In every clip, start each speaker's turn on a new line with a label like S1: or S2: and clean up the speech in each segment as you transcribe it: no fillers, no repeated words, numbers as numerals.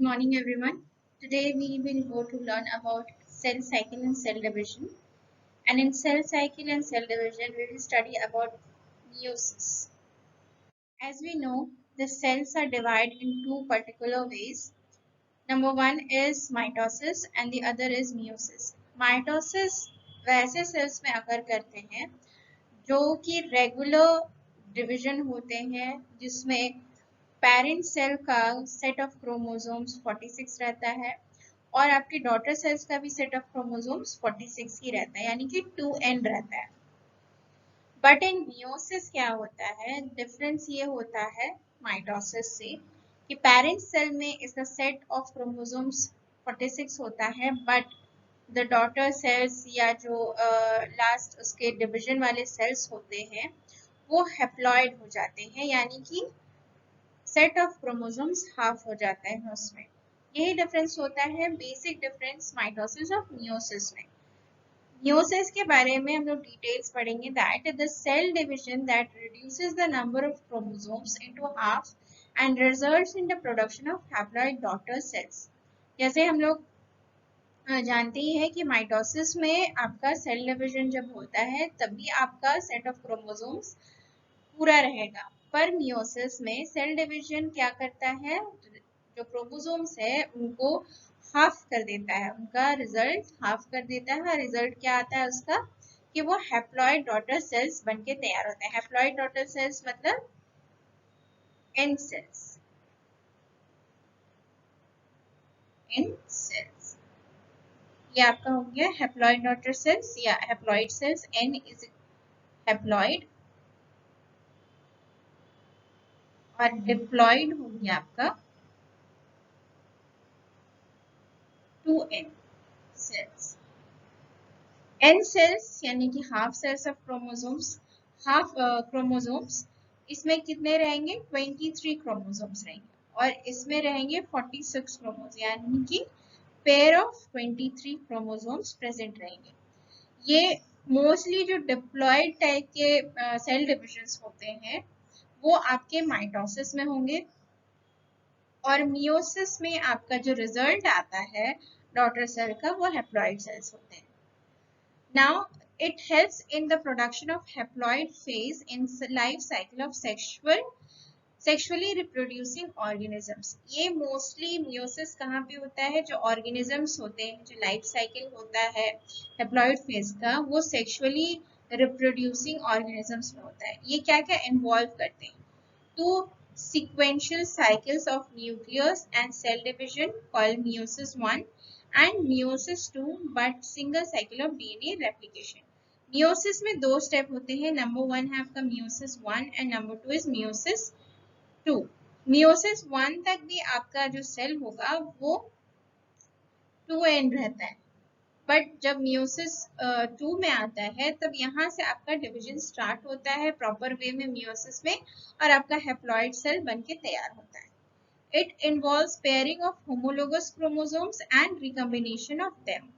S1: Morning everyone. Today we will go to learn about cell cycle and cell division. And in cell cycle and cell division we will study about meiosis. As we know, the cells are divided in two particular ways. Number one is mitosis and the other is meiosis. Mitosis वैसे cells में occur करते हैं जो कि regular division होते हैं जिसमें parent cell का सेट ऑफ क्रोमोसोम्स 46 रहता है और आपके डॉटर सेल्स का भी सेट ऑफ क्रोमोसोम्स 46 ही रहता है, यानी कि 2n रहता है। बट इन मियोसिस क्या होता है, डिफरेंस ये होता है माइटोसिस से कि पेरेंट सेल में इसका सेट ऑफ क्रोमोसोम्स 46 होता है, बट द डॉटर सेल्स या जो लास्ट उसके डिवीजन वाले सेल्स होते हैं वो हैप्लॉइड हो जाते हैं, यानी कि सेट ऑफ क्रोमोसोम्स हाफ हो जाता है उसमें। यही डिफरेंस होता है, बेसिक डिफरेंस माइटोसिस और मियोसिस में। मियोसिस के बारे में हम लोग डिटेल्स पढ़ेंगे that the cell division that reduces the number of chromosomes into half and results in the production of haploid daughter cells. जैसे हम लोग जानते ही है कि माइटोसिस में आपका सेल डिवीजन जब होता है तभी आपका सेट ऑफ क्रोमोसोम्स पूरा रहेगा, पर मियोसिस में सेल डिवीजन क्या करता है, जो क्रोमोसोम्स है उनको हाफ कर देता है, उनका रिजल्ट हाफ कर देता है। रिजल्ट क्या आता है उसका कि वो हैप्लॉइड डॉटर सेल्स बनके तैयार होते हैं। हैप्लॉइड डॉटर सेल्स मतलब एन सेल्स, एन सेल्स ये आपका हो गया हैप्लॉइड डॉटर सेल्स या haploid cells. N is haploid और डिप्लॉइड हो गया आपका 2n सेल्स। n सेल्स यानी कि half cells of chromosomes, half chromosomes, इसमें कितने रहेंगे 23 क्रोमोसोम्स रहेंगे और इसमें रहेंगे 46 क्रोमोसोम्स, यानी कि पेयर ऑफ 23 क्रोमोसोम्स प्रेजेंट रहेंगे। ये मोस्टली जो डिप्लॉयड टाइप के सेल डिविजन्स होते हैं वो आपके माइटोसिस में होंगे और मियोसिस में आपका जो रिजल्ट आता है डॉटर सेल का वो हैप्लॉइड सेल्स होते हैं। Now, it helps in the production of haploid phase in life cycle of sexually reproducing organisms. ये मोस्टली मियोसिस कहाँ पे होता है, जो ऑर्गेनिजम्स होते हैं, जो लाइफ साइकिल होता है हैप्लॉइड फेज का, वो सेक्सुअली रिप्रोड्यूसिंग ऑर्गेनिजम्स में होता है। ये क्या क्या इन्वॉल्व करते हैं, तो sequential cycles of nucleus and cell division called meiosis 1 and meiosis 2 but single cycle of DNA replication. meiosis में दो स्टेप होते हैं, नंबर 1 है आपका meiosis 1 and number 2 is meiosis 2. meiosis 1 तक भी आपका जो सेल होगा वो 2n रहता है, बट जब मियोसिस 2 में आता है तब यहाँ से आपका डिवीजन स्टार्ट होता है प्रॉपर वे में मियोसिस में और आपका हैप्लॉइड सेल बनके तैयार होता है। It involves pairing of homologous chromosomes and recombination of them.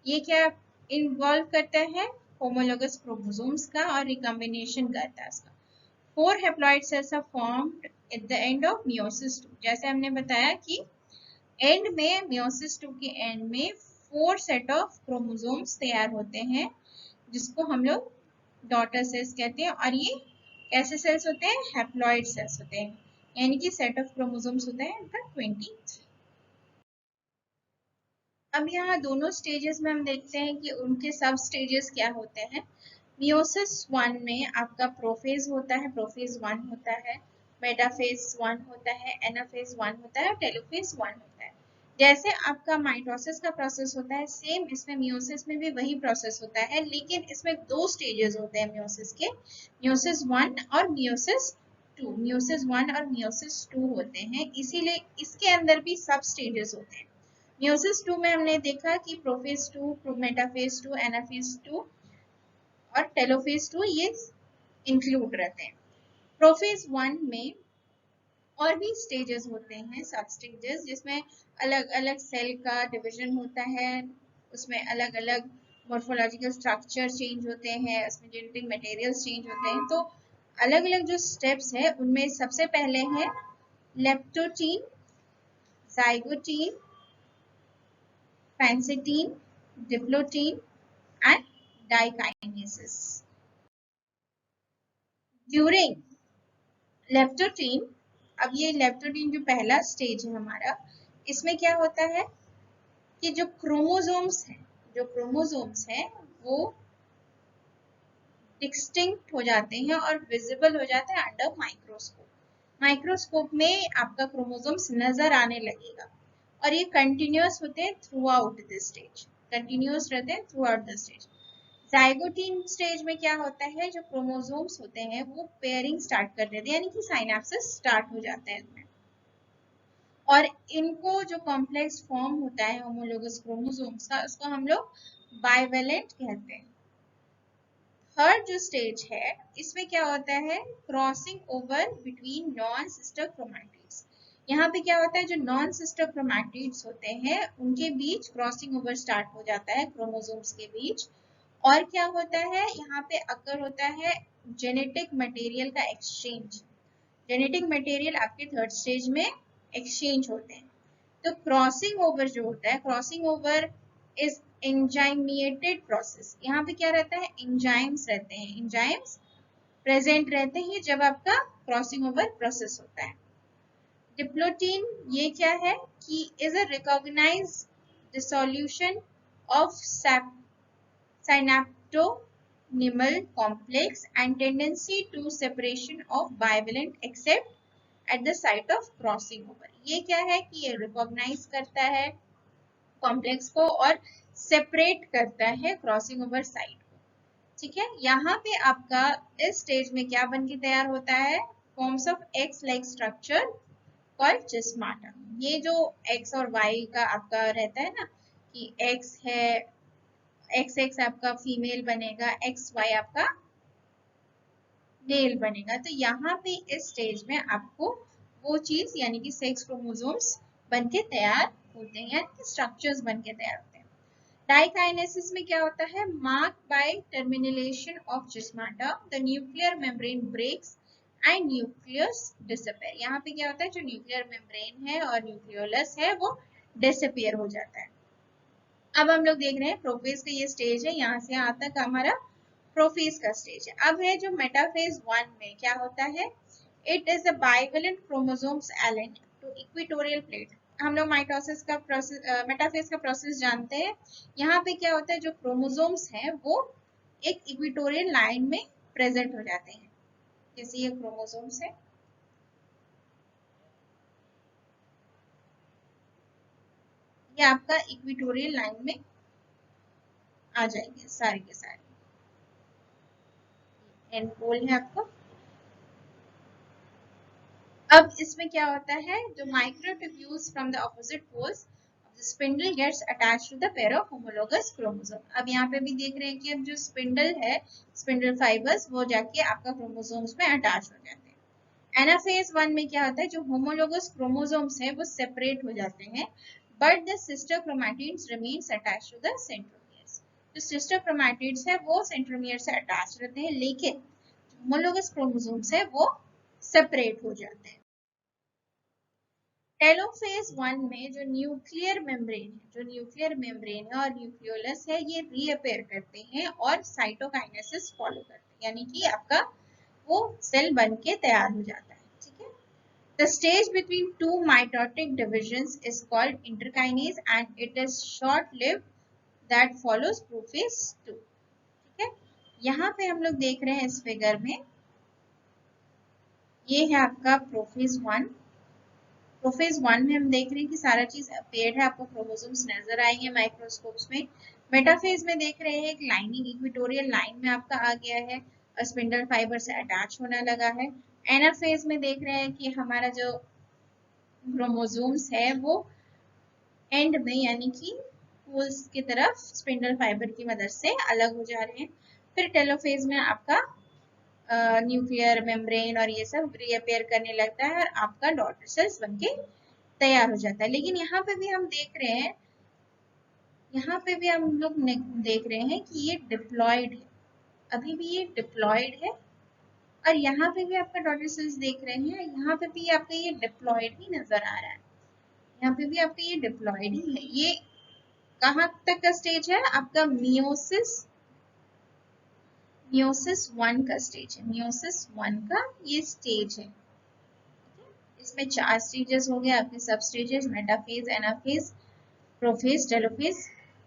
S1: ये क्या इन्वॉल्व करता है, होमोलोगस क्रोमोसोम्स का और रिकॉम्बिनेशन करता है इसका। 4 haploid cells are formed at the end of meiosis 2। जैसे हमने बताया कि एंड में मियोसिस 2 के एंड में 4 सेट ऑफ क्रोमोसोम्स तैयार होते हैं जिसको हम लोग डॉटर सेल्स कहते हैं, और ये कैसे सेल्स होते हैं, हैप्लॉइड सेल्स होते हैं, यानी कि सेट ऑफ क्रोमोसोम्स होता है इनका 23। अब यहाँ दोनों स्टेजेस में हम देखते हैं कि उनके सब स्टेजेस क्या होते हैं। मियोसिस 1 में आपका प्रोफेज होता है, प्रोफेज 1 होता है, मेटाफेज 1 होता है, एनाफेज 1 होता है और टेलोफेज 1 होता है। जैसे आपका माइटोसिस का प्रोसेस होता है सेम इसमें मियोसिस में भी वही प्रोसेस होता है, लेकिन इसमें दो स्टेजेस होते हैं मियोसिस के, मियोसिस 1 और मियोसिस 2। मियोसिस 1 और मियोसिस 2 होते हैं, इसीलिए इसके अंदर भी सब स्टेजेस होते हैं। मियोसिस 2 में हमने देखा कि प्रोफेज 2, मेटाफेज 2, एनाफेज 2 और टेलोफेज 2 ये इंक्लूड रहते हैं। प्रोफेज 1 में और भी स्टेजेस होते हैं, सब स्टेजेस, जिसमें अलग अलग सेल का डिवीजन होता है, उसमें अलग अलग मॉर्फोलॉजिकल स्ट्रक्चर चेंज होते हैं, उसमें जेनेटिक मटेरियल्स चेंज होते हैं। तो अलग अलग जो स्टेप्स है उनमें सबसे पहले है leptotene zygote, pancitine, diplotin and dikinases. During leptotene, अब ये लेप्टोटीन जो पहला स्टेज है हमारा, इसमें क्या होता है कि जो क्रोमोसोम्स हैं वो डिस्टिंक्ट हो जाते हैं और विजिबल हो जाते हैं अंडर माइक्रोस्कोप में आपका क्रोमोसोम्स नजर आने लगेगा और ये कंटिन्यूअस होते हैं through out the stage, continuous रहते हैं through out the stage. Zygotene stage में क्या होता है, जो क्रोमोसोम्स होते हैं वो पेयरिंग स्टार्ट कर देते हैं, यानी कि साइनेप्सिस स्टार्ट हो जाते हैं इसमें, और इनको जो कॉम्प्लेक्स फॉर्म होता है होमोलोगस क्रोमोसोम्स का, उसको हम लोग बाइवेलेंट कहते हैं। थर्ड जो स्टेज है, इसमें क्या होता है, crossing over between non sister chromatids. यहाँ पे क्या होता है, जो नॉन सिस्टर क्रोमैटिड्स होते हैं उनके बीच क्रॉसिंग ओवर स्टार्ट हो जाता है क्रोमोसोम्स के बीच। और क्या होता है, यहाँ पे अकर होता है जेनेटिक मटेरियल का एक्सचेंज। जेनेटिक मटेरियल आपके थर्ड स्टेज में एक्सचेंज होते हैं। तो क्रॉसिंग ओवर जो होता है, क्रॉसिंग ओवर इज एंजाइमेटेड प्रोसेस। यहाँ पे क्या रहता है, एंजाइम्स रहते हैं, एंजाइम्स प्रेजेंट रहते हैं जब आपका क्रॉसिंग ओवर प्रोसेस होता है। डिप्लोटीन ये क्या है कि is a recognised dissolution of synaptonymal complex and tendency to separation of bivalent except at the site of crossing over। ये क्या है कि ये रिकॉग्नाइज करता है कॉम्प्लेक्स को और सेपरेट करता है क्रॉसिंग ओवर साइट को। ठीक है, यहाँ पे आपका इस स्टेज में क्या बन के तैयार होता है, forms of X like structure called chiasmata. ये जो एक्स और वाई का आपका रहता है ना, कि एक्स है, एक्स एक्स आपका फीमेल बनेगा, एक्स वाई आपका मेल बनेगा। तो यहाँ पे इस स्टेज में आपको वो चीज यानी कि सेक्स क्रोमोसोम्स बनके तैयार होते हैं, यानी कि स्ट्रक्चर्स बनके तैयार होते हैं। डाइकाइनेसिस में क्या होता है, mark by termination of chiasmata the nuclear membrane breaks and nucleus disappear. यहाँ पे क्या होता है, जो न्यूक्लियर मेम्ब्रेन है और न्यूक्लियोलस है वो डिसअपियर हो जाता है। अब हम लोग देख रहे हैं प्रोफेज का ये स्टेज है, यहाँ से यहाँ तक हमारा प्रोफेज का स्टेज है। अब है जो मेटाफेज 1 में क्या होता है, it is a bivalent chromosomes align to equatorial plate. हम लोग माइटोसिस का प्रोसेस, मेटाफेज का प्रोसेस जानते हैं। यहाँ पे क्या होता है, जो क्रोमोसोम्स हैं वो एक इक्वेटोरियल लाइन में प्रेजेंट हो जाते हैं, जैसे ये क्रोमोसोम्स है, ये आपका इक्वेटोरियल लाइन में आ जाएंगे सारे के सारे। एंड पोल है आपको। अब इसमें क्या होता है, जो microtubules from the opposite poles of the spindle gets attached to the pair of homologous chromosome. अब यहाँ पे भी देख रहे हैं कि अब जो स्पिंडल है, स्पिंडल फाइबर्स वो जाके आपका क्रोमोसोम्स में अटैच हो जाते हैं। एनाफेज 1 में क्या होता है, जो होमोलोगस क्रोमोसोम्स है वो सेपरेट हो जाते हैं, but the sister chromatids remains attached to the centromeres. जो सिस्टर क्रोमैटिड्स है वो सेंट्रोमियर से अटैच रहते हैं, लेकिन होमोलोगस क्रोमोसोम्स है वो सेपरेट हो जाते हैं। टेलोफेज 1 में जो न्यूक्लियर मेम्ब्रेन है और न्यूक्लियोलस है, ये रीअपेयर करते हैं और साइटोकाइनेसिस फॉलो करते हैं, यानी कि आपका वो सेल बन के तैयार हो जाता है। ठीक है, the stage between two mitotic divisions is called interkinesis and it is short lived that follows prophase 2। ठीक है, यहाँ पे हम लोग देख रहे हैं इस फिगर में, ये है आपका प्रोफेज 1। प्रोफेज 1 में हम देख रहे हैं कि सारा चीज पेयर्ड है, आपको क्रोमोसोम्स नजर आएंगे माइक्रोस्कोप्स में। मेटाफेज में देख रहे हैं एक लाइनिंग इक्वेटोरियल लाइन में आपका आ गया है और स्पिंडल फाइबर से अटैच होने लगा है। एनाफेज में देख रहे हैं कि हमारा जो क्रोमोसोम्स है वो एंड में यानी कि पोल्स की तरफ स्पिंडल फाइबर की मदद से अलग हो जा रहे हैं। फिर टेलोफेज में आपका न्यूक्लियर मेम्ब्रेन और ये सब रीअपेयर करने लगता है और आपका डॉटर सेल्स बनके तैयार हो जाता है। लेकिन यहाँ पे भी हम देख रहे हैं, यहाँ पे भी हम लोग देख रहे हैं कि ये डिप्लॉयड है, अभी भी ये डिप्लॉयड है, और यहाँ पे भी आपका डॉटर सेल्स देख रहे हैं, यहाँ पे भी आपका ये डिप्लॉयड ही नजर आ रहा है। यहाँ पे भी आपका ये डिप्लॉयड ही है। ये कहाँ तक का स्टेज है आपका? मियोसिस 1 का स्टेज है। मियोसिस 1 का ये स्टेज है। इसमें 4 स्टेजेस हो गए आपके सब stages, metaphase, anaphase, prophase, telophase.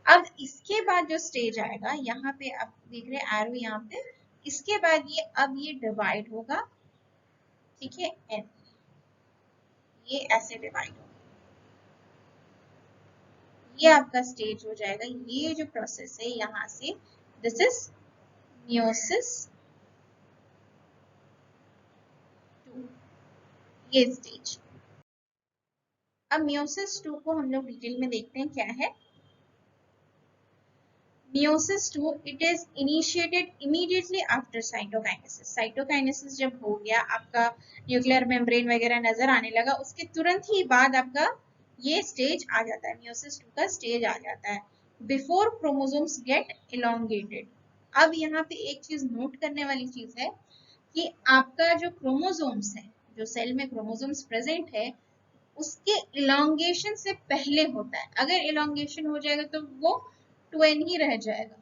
S1: अब इसके बाद जो स्टेज आएगा, यहाँ पे आप देख रहे हैं एरो यहाँ पे, इसके बाद ये अब ये डिवाइड होगा, ठीक है, एन, ये ऐसे डिवाइड होगा, ये आपका स्टेज हो जाएगा। ये जो प्रोसेस है यहाँ से, दिस इज मियोसिस 2, ये स्टेज। अब मियोसिस 2 को हम लोग डिटेल में देखते हैं क्या है। Meiosis II, it is initiated immediately after cytokinesis. Cytokinesis जब हो गया, आपका न्यूक्लियर मेम्ब्रेन वगैरह नजर आने लगा, उसके तुरंत ही बाद आपका ये स्टेज आ जाता है, Meiosis II का स्टेज आ जाता है, बिफोर क्रोमोसोम्स गेट इलोंगेटेड। अब यहाँ पे एक चीज नोट करने वाली चीज है कि आपका जो क्रोमोसोम्स है, जो सेल में क्रोमोसोम्स प्रेजेंट है, उसके इलोंगेशन से पहले होता है। अगर इलोंगेशन हो जाएगा तो वो 2n ही रह जाएगा,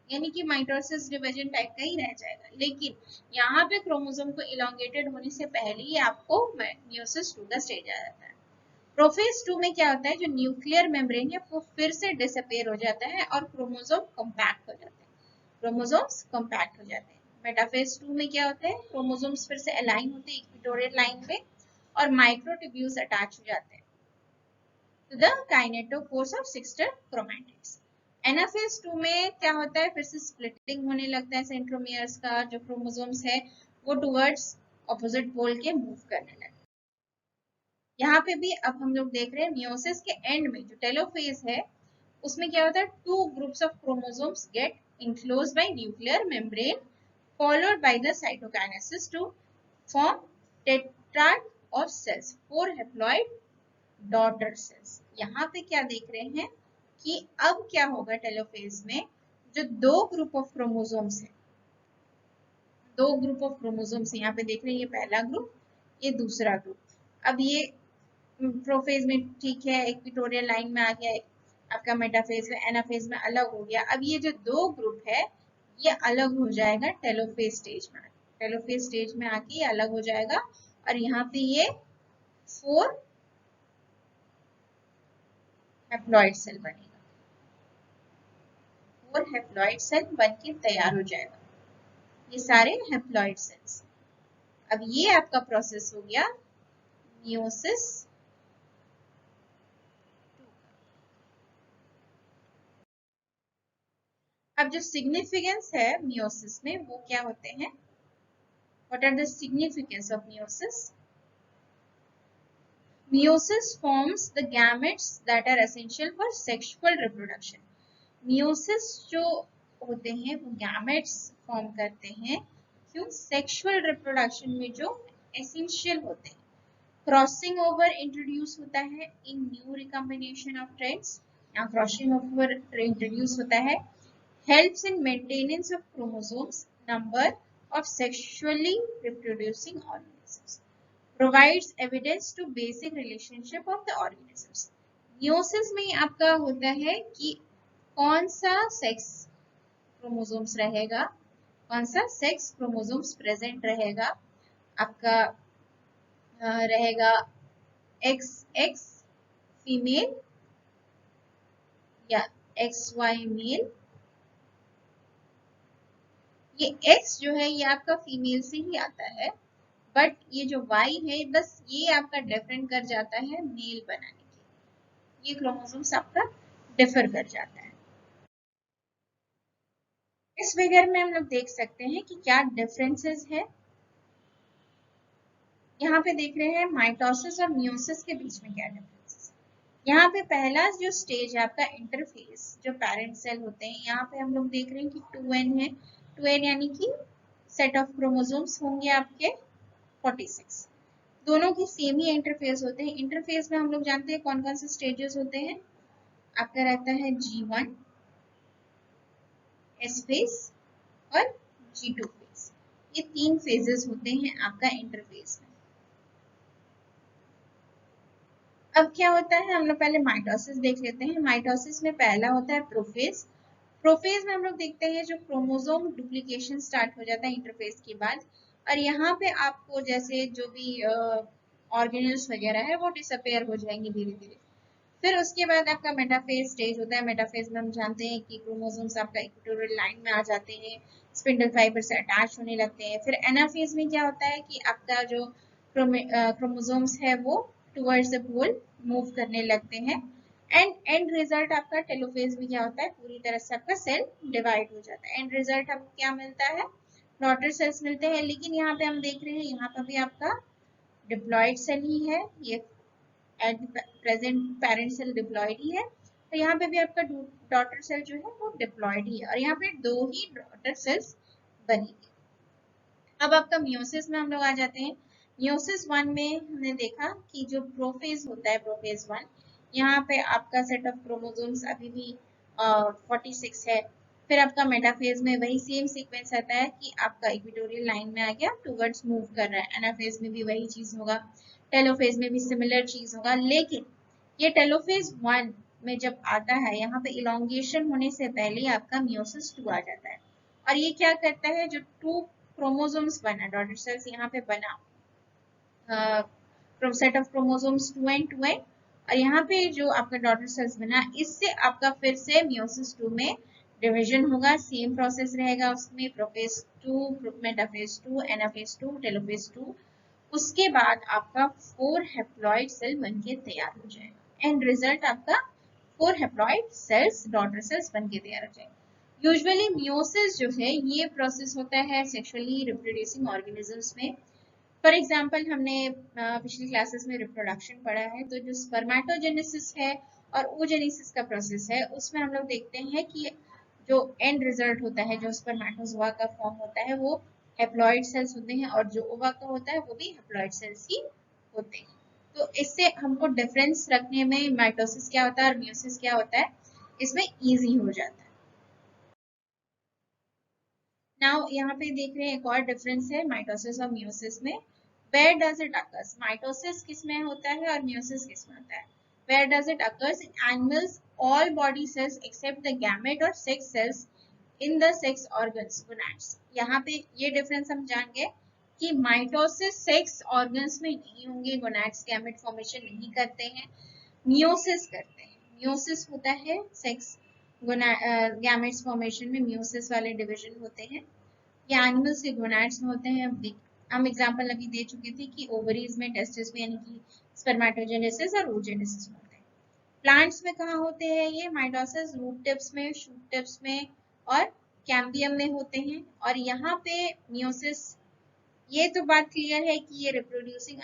S1: यानी कि माइटोसिस डिवीजन टाइप का ही रह जाएगा। लेकिन यहाँ पे क्रोमोसोम को इलोंगेटेड होने से पहले ही आपको मियोसिस 2 का स्टेज आ जाता है। प्रोफेज 2 में क्या होता है, जो न्यूक्लियर मेम्ब्रेन है वो फिर से डिसअपीयर हो जाता है और क्रोमोसोम कॉम्पैक्ट हो जाते हैं, क्रोमोसोम्स कॉम्पैक्ट हो जाते हैं। मेटाफेज 2 में क्या होता है, क्रोमोसोम्स फिर से अलाइन होते हैं इक्वेटोरियल लाइन पे और माइक्रोट्यूब्यूल्स अटैच हो जाते हैं to the kinetochores of sister chromatids. Anaphase 2 में क्या होता है, फिर से स्प्लिटिंग होने लगता है सेंट्रोमियर्स का, जो क्रोमोसोम्स है वो टुवर्ड्स ऑपोजिट पोल के मूव करने लगते हैं। यहाँ पे भी अब हम लोग देख रहे हैं मियोसिस के एंड में जो टेलोफेज है, उसमें क्या होता है, 2 groups of chromosomes get enclosed by nuclear membrane followed by the cytokinesis to form tetrad of cells, 4 haploid daughter cells. यहाँ पे क्या देख रहे हैं कि अब क्या होगा टेलोफेज में, जो 2 ग्रुप ऑफ क्रोमोसोम्स है, 2 ग्रुप ऑफ क्रोमोसोम्स यहाँ पे देख रहे हैं, ये पहला ग्रुप, ये दूसरा ग्रुप। अब ये प्रोफेज में ठीक है, इक्वेटोरियल लाइन में आ गया, आपका मेटाफेज में, एनाफेज में अलग हो गया। अब ये जो 2 ग्रुप है ये अलग हो जाएगा टेलोफेज स्टेज में, टेलोफेज स्टेज में आके ये अलग हो जाएगा और यहाँ पे ये 4 हैप्लॉइड सेल बनेगा, 4 हैप्लॉइड सेल बनके तैयार हो जाएगा, ये सारे हैप्लॉइड सेल्स। अब ये आपका प्रोसेस हो गया मियोसिस 2। अब जो सिग्निफिकेंस है मियोसिस में वो क्या होते हैं, what are the significance of meiosis? Meiosis forms the gametes that are essential for sexual reproduction. Meiosis जो होते हैं वो gametes फॉर्म करते हैं, क्यों? सेक्सुअल रिप्रोडक्शन में जो एसेंशियल होते हैं। क्रॉसिंग ओवर इंट्रोड्यूस होता है इन न्यू रिकॉम्बिनेशन ऑफ ट्रेड्स, यहाँ क्रॉसिंग ओवर इंट्रोड्यूस होता है। Helps in maintenance of chromosomes number of sexually reproducing organisms, provides evidence to basic relationship of the organisms. Meiosis में आपका होता है कि कौन सा सेक्स क्रोमोसोम्स रहेगा, कौन सा सेक्स क्रोमोसोम्स प्रेजेंट रहेगा, आपका रहेगा XX फीमेल या XY मेल। ये X जो है ये आपका फीमेल से ही आता है, बट ये जो Y है बस ये आपका डिफरेंट कर जाता है मेल बनाने के, ये क्रोमोसोम्स आपका डिफर कर जाता है। इस फिगर में हम लोग देख सकते हैं कि क्या डिफरेंसेस है। यहाँ पे देख रहे हैं माइटोसिस और मियोसिस के बीच में क्या डिफरेंसेस। यहाँ पे पहला जो स्टेज है आपका इंटरफेस, जो पेरेंट सेल होते हैं, यहाँ पे हम लोग देख रहे हैं कि 2n है, 2n यानी कि सेट ऑफ क्रोमोसोम्स होंगे आपके 46, दोनों की सेम ही इंटरफेस होते हैं। इंटरफेस में हम लोग जानते हैं कौन कौन से स्टेजेस होते हैं, आपका रहता है G1, S फेज और G2 फेज, ये 3 फेजेस होते हैं आपका इंटरफेस में। अब क्या होता है, हम लोग पहले माइटोसिस देख लेते हैं। माइटोसिस में पहला होता है प्रोफेज। प्रोफेज में हम लोग देखते हैं जो क्रोमोसोम डुप्लीकेशन स्टार्ट हो जाता है इंटरफेज के बाद, और यहाँ पे आपको जैसे जो भी ऑर्गेनल्स वगैरह है वो डिसअपेयर हो जाएंगे धीरे धीरे। फिर उसके बाद आपका मेटाफेज स्टेज होता है। मेटाफेज में हम जानते हैं कि क्रोमोसोम्स आपका इक्वेटोरियल लाइन में आ जाते हैं, स्पिंडल फाइबर से अटैच होने लगते हैं। फिर एनाफेज में क्या होता है कि आपका जो क्रोमोसोम्स है वो टुवर्ड्स द पोल मूव करने लगते हैं। एंड एंड रिजल्ट आपका टेलोफेज में क्या होता है, पूरी तरह से आपका सेल डिवाइड हो जाता है। एंड रिजल्ट आपको क्या मिलता है, डॉटर सेल्स मिलते हैं। लेकिन यहाँ पे हम देख रहे हैं, यहाँ पर भी आपका डिप्लॉइड सेल ही है, ये at present parent cell diploid ही है, तो यहाँ पे भी आपका डॉटर सेल जो है वो डिप्लॉयड ही है, और यहाँ पे दो ही डॉटर सेल्स बनेगी। अब आपका मियोसिस में हम लोग आ जाते हैं। मियोसिस वन में हमने देखा कि जो प्रोफेज होता है, प्रोफेज वन, यहाँ पे आपका सेट ऑफ क्रोमोसोम्स अभी भी 46 है। फिर आपका मेटाफेज में वही सेम सीक्वेंस आता है कि आपका इक्वेटोरियल लाइन में आ गया, टुवर्ड्स मूव कर रहा है। एनाफेज में भी वही चीज होगा, टेलोफेज में भी सिमिलर चीज होगा। लेकिन ये टेलोफेज वन में जब आता है, यहाँ पे इलोंगेशन होने से पहले आपका मियोसिस टू आ जाता है। और ये क्या करता है, जो टू क्रोमोसोम्स बना, डॉटर सेल्स यहाँ पे बना, set of chromosomes 2n 2n, और यहाँ पे जो आपका डॉटर सेल्स बना, इससे आपका फिर से मियोसिस 2 में डिवीजन होगा। सेम प्रोसेस रहेगा उसमें, प्रोफेज 2, मेटाफेज 2, एनाफेज 2, टेलोफेज 2। उसके बाद आपका 4 हैप्लॉइड सेल बनके तैयार हो जाएगा। एंड रिजल्ट आपका 4 हैप्लॉइड सेल्स, डॉटर सेल्स बनके तैयार हो जाएगा। यूजुअली मियोसिस जो है ये प्रोसेस होता है सेक्सुअली रिप्रोड्यूसिंग ऑर्गेनिजम्स में। फॉर एग्जाम्पल हमने पिछली क्लासेस में रिप्रोडक्शन पढ़ा है, तो जो स्पर्मेटोजेनेसिस है और ओजेनेसिस का प्रोसेस है, उसमें हम लोग देखते हैं कि जो एंड रिजल्ट होता है, जो स्पर्मेटोजोआ का फॉर्म होता है, वो हैप्लॉइड सेल्स होते हैं, और जो ओवा का होता है वो भी हैप्लॉइड सेल्स ही होते हैं। तो इससे हमको डिफरेंस रखने में माइटोसिस क्या होता है और मियोसिस क्या होता है, इसमें इजी हो जाता है। नाउ यहाँ पे देख रहे हैं एक और डिफरेंस है माइटोसिस और मियोसिस में। Where does it occurs, mitosis किस में होता है और मियोसिस किस में होता है। Where does it occurs, in animals all body cells except the gamete और sex cells in the sex organs gonads. यहाँ पे ये डिफरेंस हम जान गए कि माइटोसिस सेक्स ऑर्गन्स में नहीं होंगे, गोनाड्स गैमेट फॉर्मेशन नहीं करते हैं, मियोसिस करते हैं। मियोसिस होता है सेक्स गैमेट्स फॉर्मेशन में, मियोसिस वाले डिवीजन होते हैं। ये एनिमल्स के गोनाड्स में होते हैं। हम एग्जांपल अभी दे चुके थे कि ओवरीज में, टेस्टिस में, यानी कि स्पर्मेटोजेनेसिस और oogenesis में होते हैं। प्लांट्स में कहाँ होते हैं ये माइटोसिस, रूट टिप्स में, शूट टिप्स में और कैम्बियम में होते हैं। और यहाँ पे मियोसिस, ये तो बात क्लियर है कि ये रिप्रोड्यूसिंग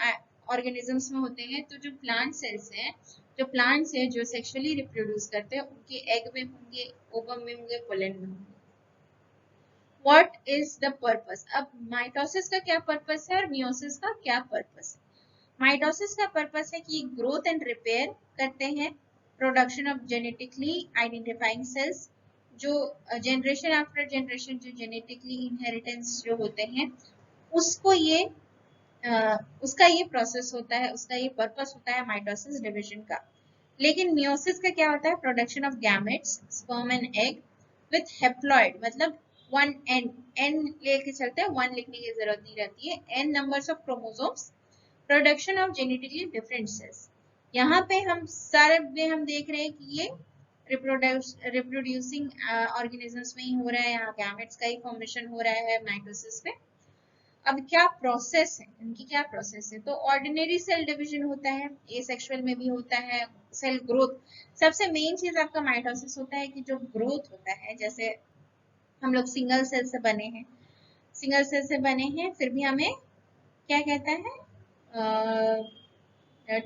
S1: ऑर्गेनिजम्स में होते हैं। तो जो प्लांट सेल्स हैं, जो प्लांट्स हैं जो सेक्सुअली रिप्रोड्यूस करते हैं, उनके एग में होंगे, ओवम में होंगे, पोलन में होंगे। व्हाट इज द पर्पस, अब माइटोसिस का क्या पर्पस है और मियोसिस का क्या पर्पस है। माइटोसिस का पर्पस है कि ग्रोथ एंड रिपेयर करते हैं, production of genetically identifying cells, जो जनरेशन आफ्टर जनरेशन जो जेनेटिकली इनहेरिटेंस जो होते हैं, उसको ये उसका ये प्रोसेस होता है, उसका ये पर्पस होता है माइटोसिस डिवीजन का। लेकिन मियोसिस का क्या होता है, production of gametes, sperm and egg with haploid, मतलब वन एन लेके चलते हैं, वन लिखने की जरूरत नहीं रहती है, n numbers of chromosomes, production of genetically different cells. यहाँ पे हम सारे में हम देख रहे हैं कि ये रिप्रोड्यूसिंग ऑर्गेनिजम्स में ही हो रहा है, यहाँ गैमेट्स का ही फॉर्मेशन हो रहा है माइटोसिस में। अब क्या प्रोसेस है, इनकी क्या प्रोसेस है, तो ऑर्डिनरी सेल डिवीजन होता है, एसेक्सुअल में भी होता है, सेल ग्रोथ। सबसे मेन चीज आपका माइटोसिस होता है कि जो ग्रोथ होता है, जैसे हम लोग सिंगल सेल से बने हैं, सिंगल सेल से बने हैं, फिर भी हमें क्या कहता है,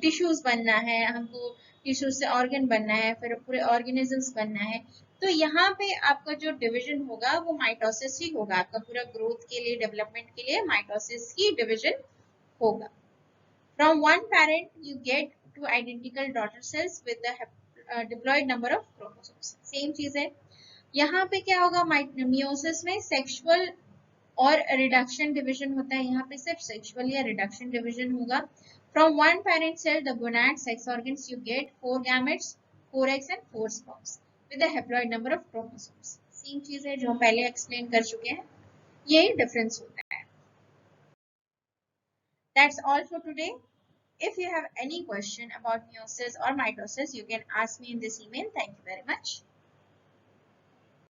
S1: टिश्यूज बनना है, हमको टिश्यूज से ऑर्गन बनना है, फिर पूरे ऑर्गेनिजम्स बनना है। तो यहाँ पे आपका जो डिवीजन होगा वो माइटोसिस ही होगा, आपका पूरा ग्रोथ के लिए, डेवलपमेंट के लिए माइटोसिस ही डिवीजन होगा। From one parent you get two identical daughter cells with the diploid number of chromosomes. Same चीज है यहाँ पे, क्या होगा मियोसिस में सेक्सुअल और रिडक्शन डिवीजन होता है, यहाँ पे सिर्फ सेक्सुअल या रिडक्शन डिवीजन होगा। From one parent cell, the gonad sex organs, you get 4 gametes, 4 eggs and 4 sperms with a haploid number of chromosomes. Same चीज है जो हम पहले एक्सप्लेन कर चुके हैं, यही डिफरेंस होता है. That's all for today. If you have any question about meiosis or mitosis, you can ask me in this email. Thank you very much.